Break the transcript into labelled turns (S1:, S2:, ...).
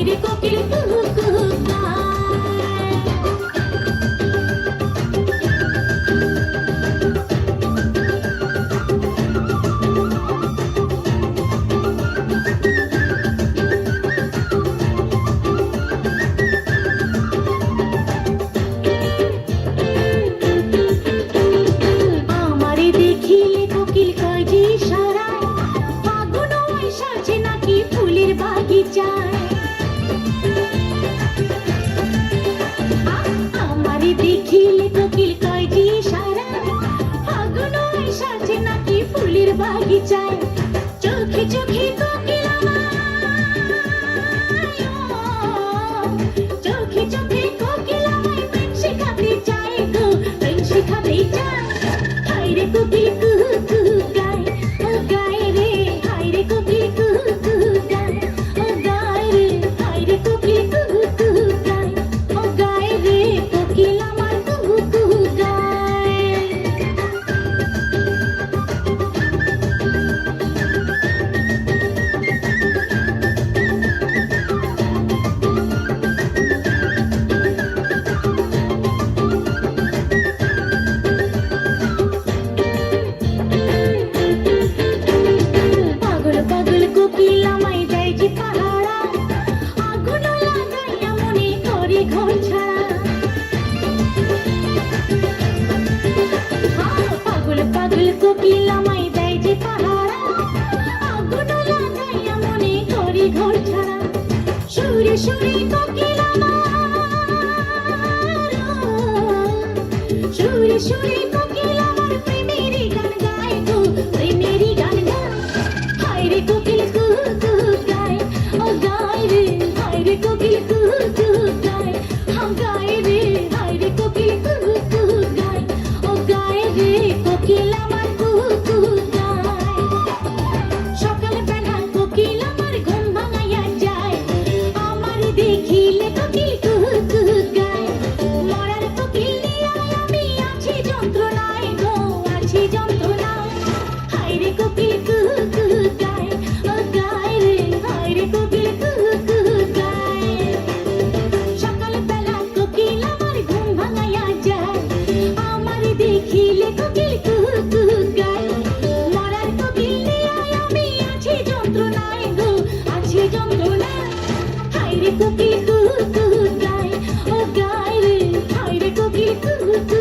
S1: রে কোকিল কুহু কুহু গায়। আমারে দেখিলে কোকিল কয় যে ইশারায়, ফাগুন সাজে নাকি ফুলের বাগিচায়। আমারে দেখিলে কোকিল কয় যে ইশারায়, ফাগুন সাজে নাকি ফুলের বাগিচায়। চোখে চোখে কোকিল আমায়, চোখে চোখে কোকিল আমায় প্রেম শেখাতে চায় গো, প্রেম শেখাতে চায়। হায় রে কোকিল কুহু কুহু গায়, ও গায় রে। হায় রে কোকিল কুহু কুহু গায়, ও গায় রে। হায় রে কোকিল কুহু কুহু গায়, ও গায় রে। কোকিল আমার কুহু কুহু গায়। পাগল পাগল কোকিল আমায় দেয় যে পাহারা, আগুন লাগাইয়া মনে করে ঘর ছাড়া। পাগল পাগল কোকিল আমায় দেয় যে পাহারা, আগুন লাগাইয়া মনে করে ঘর ছাড়া। সুরে সুরে কোকিল আমার, সুরে সুরে কোকিল আমার প্রেমের গান গায় গো, প্রেমের গান গায়। হায় রে কোকিল কুহু কুহু গায়, ও গায় রে। হায় রে কোকিল কুহু কুহু গায়, ও গায় রে। হায় রে কোকিল কুহু কুহু গায়, ও গায় রে। কোকিল আমার কুহু কুহু গায়। সকালবেলা কোকিল আমার ঘুম ভাঙাইয়া যায়, আমার দেখিলে কোকিল কুহু কুহু গায়। মরার কোকিল নিয়ে আমি আছি যন্ত্রণায় গো, আছি যন্ত্রণায়। হায় রে কোকিল কুহু কুহু গায়, ও গায় রে। হায় রে কোকিল কুহু কুহু গায়। সকালবেলা কোকিল আমার ঘুম ভাঙাইয়া যায়, আমার দেখিলে কোকিল কুহু কুহু গায়। মরার কোকিল নিয়ে আমি আছি যন্ত্রণায় গো, আছি যন্ত্রণায়। হায় রে কোকিল কুহু কুহু গায়, ও গায় রে। হায় রে কোকিল কুহু কুহু